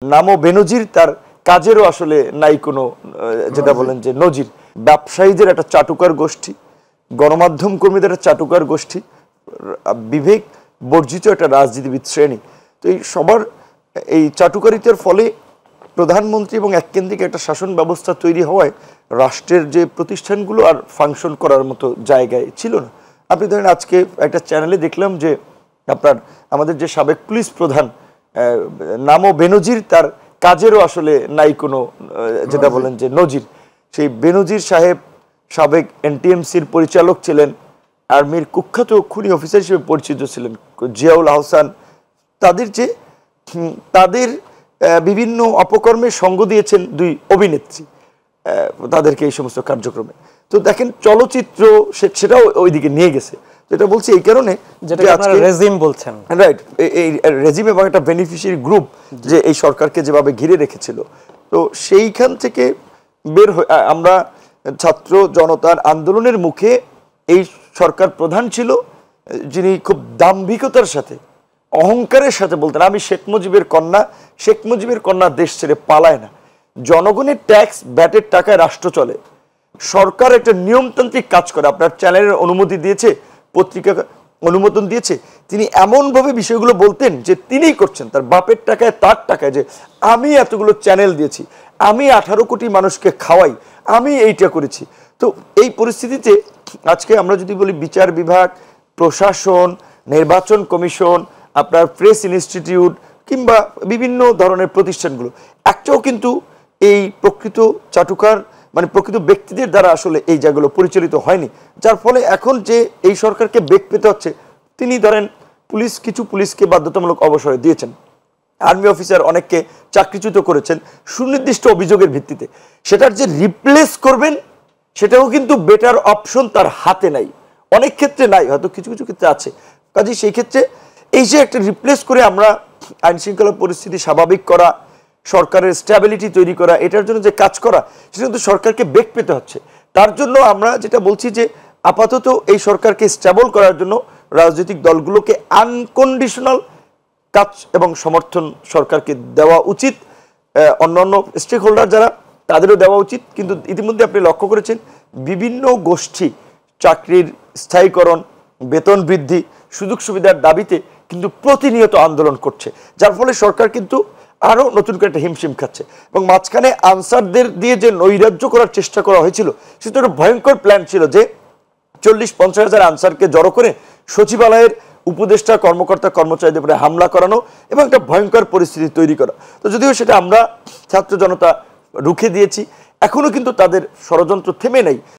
নামও বেনজির, তার কাজেরও আসলে নাই কোনো যেটা বলেন যে নজির। ব্যবসায়ীদের একটা চাটুকার গোষ্ঠী, গণমাধ্যম কর্মীদের একটা চাটুকার গোষ্ঠী, বিবেক বর্জিত একটা রাজনীতিবিদ শ্রেণী। তো এই সবার এই চাটুকারিতার ফলে প্রধানমন্ত্রী এবং এককেন্দ্রিক একটা শাসন ব্যবস্থা তৈরি হওয়ায় রাষ্ট্রের যে প্রতিষ্ঠানগুলো আর ফাংশন করার মতো জায়গায় ছিল না। আপনি ধরেন আজকে একটা চ্যানেলে দেখলাম যে আপনার আমাদের যে সাবেক পুলিশ প্রধান নামও বেনজির, তার কাজেরও আসলে নাই কোনো যেটা বলেন যে নজির। সেই বেনজির সাহেব সাবেক এনটিএমসির পরিচালক ছিলেন, আর্মির কুখ্যাত খুনি অফিসার হিসেবে পরিচিত ছিলেন জিয়াউল আহসান। তাদের বিভিন্ন অপকর্মে সঙ্গ দিয়েছেন দুই অভিনেত্রী তাদেরকে এই সমস্ত কার্যক্রমে। তো দেখেন চলচ্চিত্র সেটাও ওইদিকে নিয়ে গেছে। যেটা বলছি এই কারণে রেজিম বলছেন, রাইট, এই রেজিম এবং একটা বেনিফিশিয়ারি গ্রুপ যে এই সরকারকে যেভাবে ঘিরে রেখেছিল, তো সেইখান থেকে বের হয়ে আমরা ছাত্র জনতার আন্দোলনের মুখে এই সরকার প্রধান ছিল যিনি খুব দাম্ভিকতার সাথে অহংকারের সাথে বলতেন আমি শেখ মুজিবের কন্যা, শেখ মুজিবের কন্যা দেশ ছেড়ে পালায় না, জনগণের ট্যাক্স ব্যাটের টাকায় রাষ্ট্র চলে, সরকার একটা নিয়মতান্ত্রিক কাজ করে, আপনার চ্যানেলের অনুমতি দিয়েছে, পত্রিকা অনুমোদন দিয়েছে। তিনি এমনভাবে বিষয়গুলো বলতেন যে তিনিই করছেন, তার বাপের টাকায় তার টাকায়, যে আমি এতগুলো চ্যানেল দিয়েছি, আমি 18 কোটি মানুষকে খাওয়াই, আমি এইটা করেছি। তো এই পরিস্থিতিতে আজকে আমরা যদি বলি বিচার বিভাগ, প্রশাসন, নির্বাচন কমিশন, আপনার প্রেস ইনস্টিটিউট কিংবা বিভিন্ন ধরনের প্রতিষ্ঠানগুলো একটাও কিন্তু এই প্রকৃত চাটুকার মানে প্রকৃত ব্যক্তিদের দ্বারা আসলে এই জায়গাগুলো পরিচালিত হয়নি, যার ফলে এখন যে এই সরকারকে বেগ পেতে হচ্ছে। তিনি ধরেন কিছু পুলিশকে বাধ্যতামূলক অবসরে দিয়েছেন, আর্মি অফিসার অনেককে চাকরিচ্যুত করেছেন সুনির্দিষ্ট অভিযোগের ভিত্তিতে। সেটার যে রিপ্লেস করবেন সেটাও কিন্তু বেটার অপশন তার হাতে নাই, অনেক ক্ষেত্রে নাই, হয়তো কিছু কিছু ক্ষেত্রে আছে। কাজেই সেই ক্ষেত্রে এই যে একটা রিপ্লেস করে আমরা আইন শৃঙ্খলা পরিস্থিতি স্বাভাবিক করা, সরকারের স্ট্যাবিলিটি তৈরি করা, এটার জন্য যে কাজ করা, সেটা কিন্তু সরকারকে বেগ পেতে হচ্ছে। তার জন্য আমরা যেটা বলছি যে আপাতত এই সরকারকে স্ট্যাবল করার জন্য রাজনৈতিক দলগুলোকে আনকন্ডিশনাল কাজ এবং সমর্থন সরকারকে দেওয়া উচিত, অন্যান্য স্টেক হোল্ডার যারা তাদেরও দেওয়া উচিত। কিন্তু ইতিমধ্যে আপনি লক্ষ্য করেছেন বিভিন্ন গোষ্ঠী চাকরির স্থায়ীকরণ, বেতন বৃদ্ধি, সুযোগ সুবিধার দাবিতে কিন্তু প্রতিনিয়ত আন্দোলন করছে, যার ফলে সরকার কিন্তু আরো নতুন করে একটা হিমশিম খাচ্ছে। এবং মাঝখানে আনসারদের দিয়ে যে নৈরাজ্য করার চেষ্টা করা হয়েছিল সেটা একটা ভয়ঙ্কর প্ল্যান ছিল, যে 40-50 হাজার আনসারকে জড়ো করে সচিবালয়ের উপদেষ্টা কর্মকর্তা কর্মচারীদের উপরে হামলা করানো এবং একটা ভয়ঙ্কর পরিস্থিতি তৈরি করা। তো যদিও সেটা আমরা ছাত্র জনতা রুখে দিয়েছি, এখনো কিন্তু তাদের ষড়যন্ত্র থেমে নেই।